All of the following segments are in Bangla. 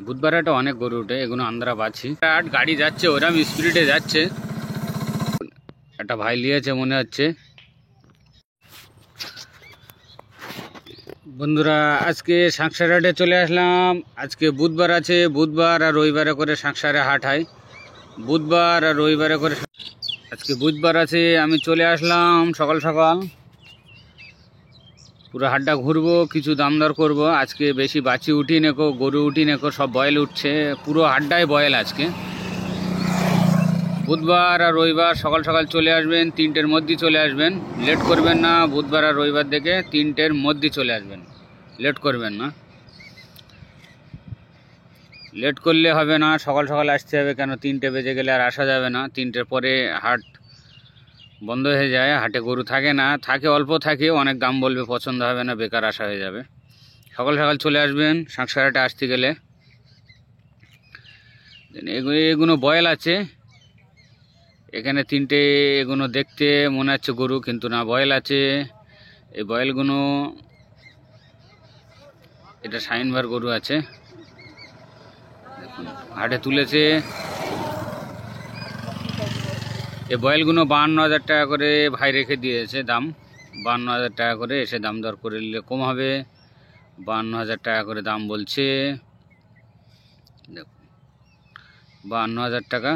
বুধবার একটা অনেক গরু উঠে, এগুলো আমরা বাছি। গাড়ি যাচ্ছে ওরম স্পিডে যাচ্ছে, একটা ভাই নিয়েছে মনে হচ্ছে। বন্ধুরা আজকে সাংসার হাটে চলে আসলাম। আজকে বুধবার আছে, বুধবার আর রবিবারে করে সাংসারে হাট হয়। বুধবার আর রবিবারে করে আজকে বুধবার আছে, আমি চলে আসলাম সকাল সকাল। পুরো হাটটা ঘুরবো, কিছু দাম দর করবো। আজকে বেশি বাছি উঠি নেকো, গরু উঠি নেকো, সব বয়েল উঠছে। পুরো হাটটাই বয়েল আজকে। বুধবার আর রবিবার সকাল সকাল চলে আসবেন, 3টের মধ্যে চলে আসবেন, লেট করবেন না। বুধবার আর রবিবার দেখে 3টের মধ্যে চলে আসবেন, লেট করবেন না। লেট করলে হবে না, সকাল সকাল আসতে হবে। কেন 3টে বেজে গেলে আর আসা যাবে না। 3টের পরে হাট বন্ধ হয়ে যায়, হাটে গরু থাকে না, থাকে অল্প থাকে, অনেক দাম বলবে, পছন্দ হবে না, বেকার আসা হয়ে যাবে। সকাল সকাল চলে আসবেন সাংসার হাটে আসতে গেলে। এগুলো বয়েল আছে এখানে 3টে। এগুলো দেখতে মনে হচ্ছে গরু, কিন্তু না, বয়েল আছে। এই বয়েলগুলো, এটা সাইনভার গরু আছে, দেখুন হাটে তুলেছে। এই বয়েলগুলো 52,000 টাকা করে ভাই রেখে দিয়েছে দাম। 52,000 টাকা করে, এসে দাম দর করে নিলে কম হবে। 52,000 টাকা করে দাম বলছে, দেখুন 52,000 টাকা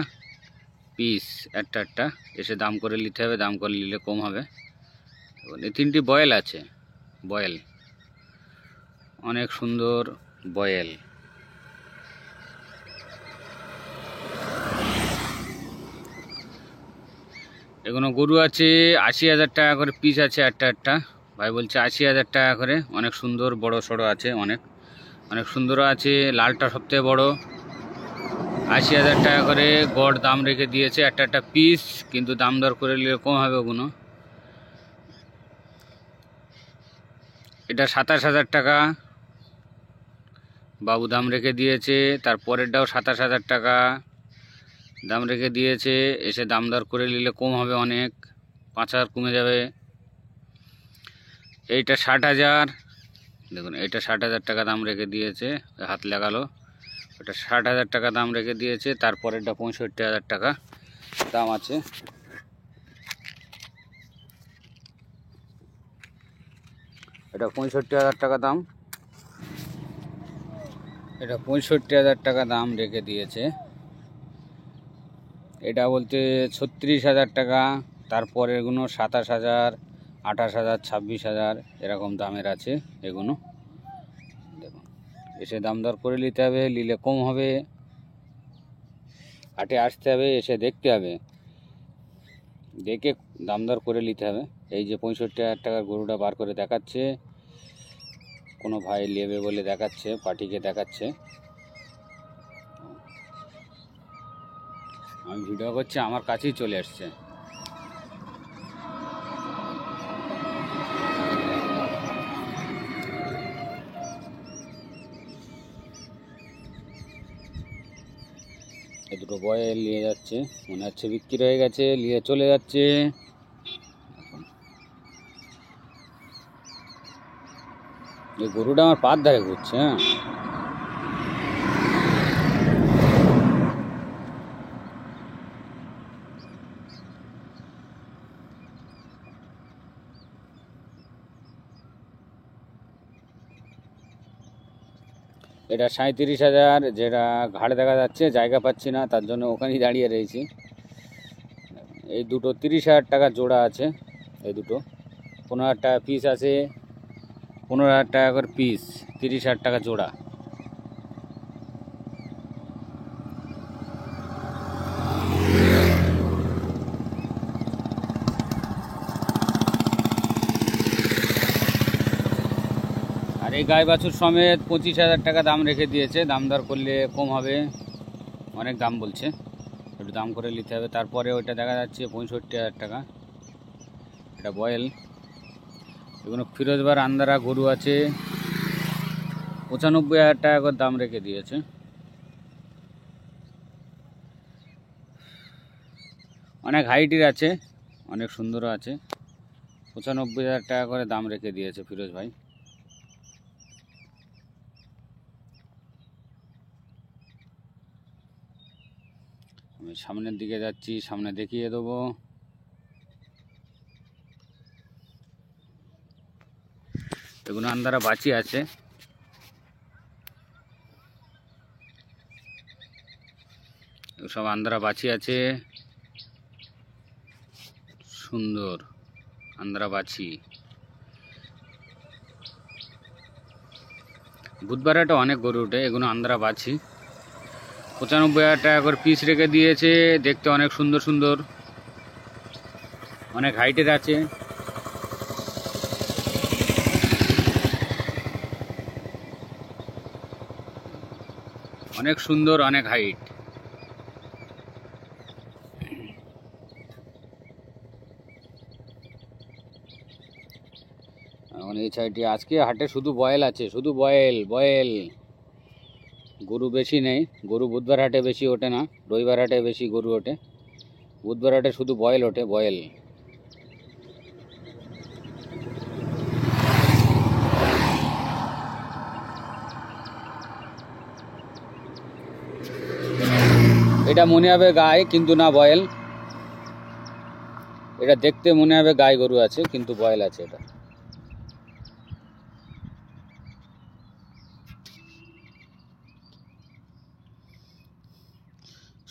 পিস একটা। এসে দাম করে নিতে হবে, দাম করে নিলে কম হবে। এই 3টি বয়েল আছে, বয়েল অনেক সুন্দর বয়েল। এগুলো গরু আছে 80,000 টাকা করে পিস আছে একটা। ভাই বলছে 80,000 টাকা করে। অনেক সুন্দর, বড় সড়ো আছে, অনেক অনেক সুন্দরও আছে। লালটা সবথেকে বড়। 80,000 টাকা করে গড় দাম রেখে দিয়েছে একটা পিস, কিন্তু দাম দর করে নিলে কম হবে ওগুলো। এটা 27,000 টাকা বাবু দাম রেখে দিয়েছে। তারপরেরটাও 27,000 টাকা দাম রেখে দিয়েছে। এসে দাম দর করে নিলে কম হবে, অনেক 5,000 কমে যাবে। এইটা 60,000, দেখুন এটা 60,000 টাকা দাম রেখে দিয়েছে, হাত লাগালো। এটা 60,000 টাকা দাম রেখে দিয়েছে। তারপরেরটা 65,000 টাকা দাম আছে। এটা 65,000 টাকা দাম, এটা 65,000 টাকা দাম রেখে দিয়েছে। এটা বলতে 36,000 টাকা। তারপরে এগুলো 27,000, 28,000, 26,000 এরকম দামের আছে এগুলো। দেখুন এসে দাম দর করে নিতে হবে, নিলে কম হবে। হাটে আসতে হবে, এসে দেখতে হবে, দেখে দাম দর করে নিতে হবে। এই যে 65,000 টাকার গরুটা বার করে দেখাচ্ছে, কোনো ভাই নেবে বলে দেখাচ্ছে, পার্টিকে দেখাচ্ছে। আমি ভিডিও করছি, আমার কাছেই চলে আসছে। এই দুটো বয়েল নিয়ে যাচ্ছে, মনে হচ্ছে বিক্রি হয়ে গেছে, নিয়ে চলে যাচ্ছে। এই গরুটা আমার পার ধারে ঘুরছে। হ্যাঁ, এটা 37,000, যেটা ঘাড়ে দেখা যাচ্ছে, জায়গা পাচ্ছি না, তার জন্য ওখানেই দাঁড়িয়ে রয়েছি। এই দুটো 30,000 টাকা জোড়া আছে। এই দুটো 15,000 টাকা পিস আছে, 15,000 টাকা করে পিস, 30,000 টাকা জোড়া। আর এই গাই বাছুর সমেত 25,000 টাকা দাম রেখে দিয়েছে, দাম দর করলে কম হবে, অনেক দাম বলছে, একটু দাম করে নিতে হবে। তারপরে ওইটা দেখা যাচ্ছে 65,000 টাকা, এটা বয়েল। এগুলো ফিরোজবার আন্দারা গরু আছে, 95,000 টাকা করে দাম রেখে দিয়েছে। অনেক হাইটের আছে, অনেক সুন্দরও আছে। 95,000 টাকা করে দাম রেখে দিয়েছে ফিরোজ ভাই। আমি সামনের দিকে যাচ্ছি, সামনে দেখিয়ে দেবো। এগুলো আন্দারা বাঁচি আছে, সব আন্দারা বাঁচি আছে, সুন্দর আন্দারা বাছি। বুধবার হাটে অনেক গরু উঠে, এগুলো আন্দারা বাছি। 95,000 টাকা করে পিস রেখে দিয়েছে, দেখতে অনেক সুন্দর সুন্দর, অনেক হাইটের আছে। অনেক সুন্দর, অনেক হাইট। এখন এই সাইডে আজকে হাটে শুধু বয়েল আছে, শুধু বয়েল বয়েল। গরু বেশি নেই, গরু বুধবার হাটে বেশি ওঠে না, রবিবার হাটে বেশি গরু ওঠে, বুধবার হাটে শুধু বয়েল ওঠে, বয়েল। এটা মনে হবে গায়ে, কিন্তু না বয়েল। এটা দেখতে মনে হবে গায়ে গরু আছে, কিন্তু বয়েল আছে এটা।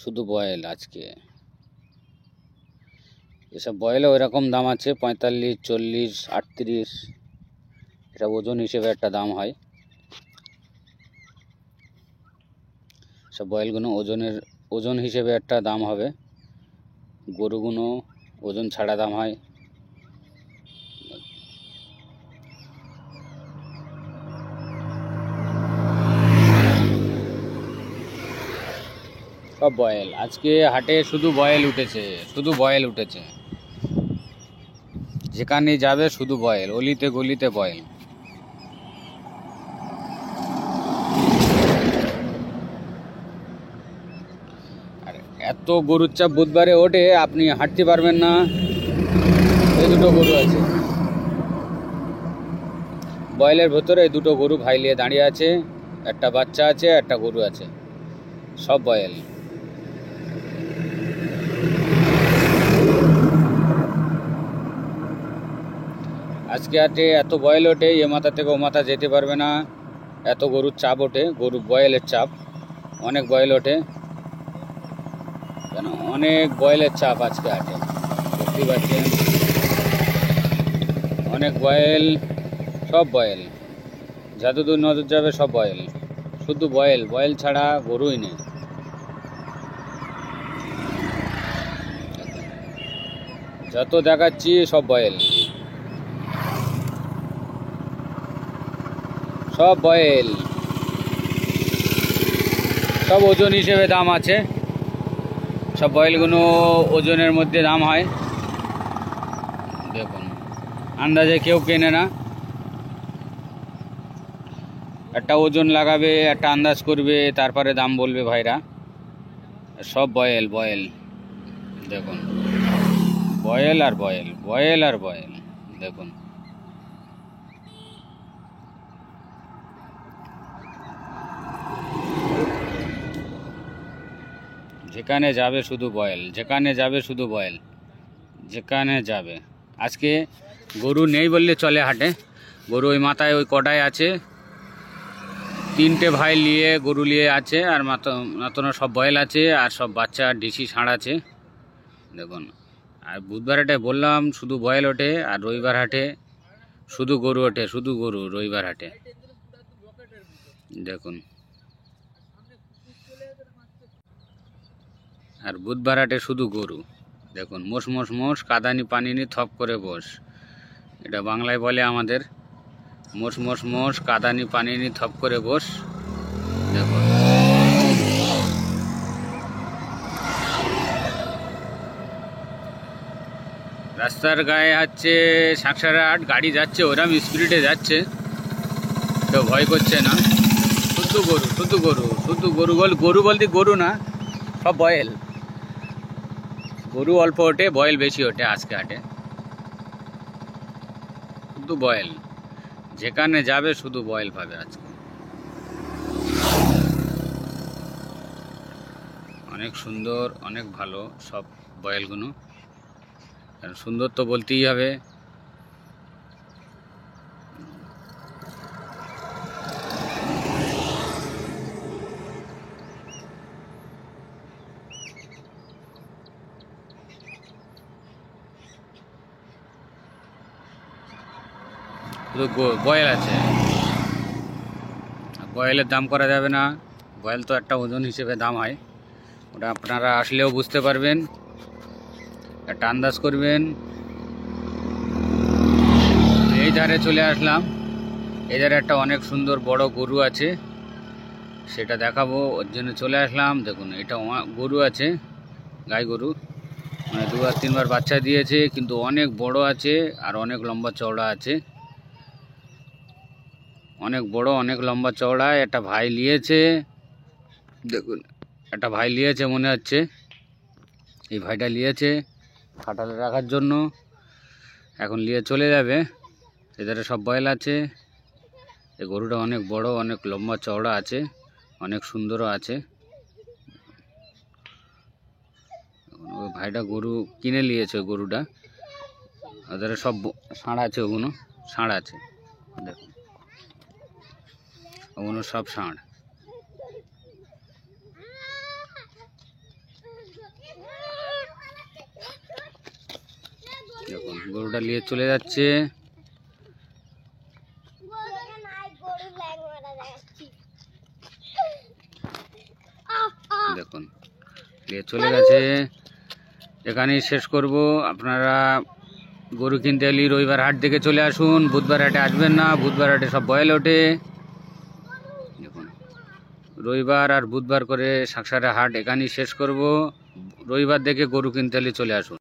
শুধু বয়েল আজকে। এসব বয়েলে ওই রকম দাম আছে, 45, 40, 38। এটা ওজন হিসেবে একটা দাম হয়। সব বয়েলগুলো ওজন হিসেবে একটা দাম হবে, গরুগুলো ওজন ছাড়া দাম হয়। সব বয়েল আজকে হাটে, শুধু বয়েল উঠেছে, শুধু বয়েল উঠেছে। যেখানে যাবে শুধু বয়েল, অলিতে গলিতে বয়েল। আর এত গরুর চাপ বুধবারে ওঠে, আপনি হাঁটতে পারবেন না। এই দুটো গরু আছে বয়েলের ভেতরে, এই দুটো গরু ভাইলিয়ে দাঁড়িয়ে আছে, একটা বাচ্চা আছে, একটা গরু আছে, সব বয়েল। আজকে হাটে এত বয়েল ওঠে, এ মাথা থেকে ও মাথা যেতে পারবে না, এত গরুর চাপ ওঠে, গরু বয়েলের চাপ, অনেক বয়েল ওঠে। কেন অনেক বয়েলের চাপ আজকে হাটে, দেখতেই পাচ্ছেন, অনেক বয়েল, সব বয়েল। যতদূর নজর যাবে সব বয়েল, শুধু বয়েল, বয়েল ছাড়া গরুই নেই। যত দেখাচ্ছি সব বয়েল, সব বয়েল। সব ওজন হিসেবে দাম আছে, সব বয়েলগুলো ওজনের মধ্যে দাম হয়। দেখুন, আন্দাজে কেউ কেনে না, একটা ওজন লাগাবে, একটা আন্দাজ করবে, তারপরে দাম বলবে ভাইরা। সব বয়েল বয়েল, দেখুন, বয়েল আর বয়েল, বয়েল আর বয়েল, দেখুন। যেখানে যাবে শুধু বয়েল, যেখানে যাবে শুধু বয়েল, যেখানে যাবে। আজকে গরু নেই বললে চলে হাটে, গরু ওই মাথায় ওই কটায় আছে, 3টে ভাই নিয়ে গরু নিয়ে আছে, আর মাতনো সব বয়েল আছে, আর সব বাচ্চা ডিসি ষাঁড় আছে, দেখুন। আর বুধবার হাটে বললাম শুধু বয়েল ওঠে, আর রবিবার হাটে শুধু গরু ওঠে, শুধু গরু রবিবার হাটে, দেখুন। আর বুধবার হাটে শুধু গরু, দেখুন। মোষ মোষ মোষ, কাদানি পানিনি থপ করে বস, এটা বাংলায় বলে আমাদের। মোষ মোষ মোষ, কাদানি পানিনি থপ করে বস, দেখুন। রাস্তার গায়ে হচ্ছে সাঁকসারা হাট, গাড়ি যাচ্ছে, ওরম স্পিডে যাচ্ছে, কেউ ভয় করছে না। শুধু গরু, শুধু গরু, শুধু গরু। গরু বলতে গরু না, সব বয়েল। গরু অল্প ওঠে, বয়েল বেশি ওঠে আজকে হাটে, শুধু বয়েল। যেখানে যাবে শুধু বয়েল পাবে আজকে। অনেক সুন্দর, অনেক ভালো সব বয়েলগুলো। কারণ সুন্দর তো বলতেই হবে। শুধু বয়েল আছে, বয়েলের দাম করা যাবে না। বয়েল তো একটা ওজন হিসেবে দাম হয়, ওটা আপনারা আসলেও বুঝতে পারবেন, একটা আন্দাজ করবেন। এই ধারে চলে আসলাম, এই ধারে একটা অনেক সুন্দর বড় গরু আছে, সেটা দেখাবো, ওর জন্য চলে আসলাম। দেখুন এটা গরু আছে, গাই গরু, মানে 2-3 বার বাচ্চা দিয়েছে, কিন্তু অনেক বড় আছে আর অনেক লম্বা চওড়া আছে, অনেক বড় অনেক লম্বা চওড়া। একটা ভাই নিয়েছে, দেখুন একটা ভাই নিয়েছে মনে হচ্ছে, এই ভাইটা নিয়েছে খাটালে রাখার জন্য, এখন নিয়ে চলে যাবে। এধারে সব বয়েল আছে। এই গরুটা অনেক বড় অনেক লম্বা চওড়া আছে, অনেক সুন্দরও আছে। ওই ভাইটা গরু কিনে নিয়েছে, ওই গরুটা। ওদের সব ষাঁড় আছে, ওগুলো ষাঁড় আছে, দেখুন ওগুলো সব ষাঁড়। দেখুন গরুটা নিয়ে চলে যাচ্ছে। দেখুন নিয়ে চলে গেছে। এখানেই শেষ করব। আপনারা গরু কিনতে এলে রবিবার হাট দেখে চলে আসুন, বুধবার হাটে আসবেন না, বুধবার হাটে সব বয়েল ওঠে। দেখুন রবিবার আর বুধবার করে শাকসারা হাট এখানেই শেষ করব। রবিবার দেখে গরু কিনতে এলে চলে আসুন।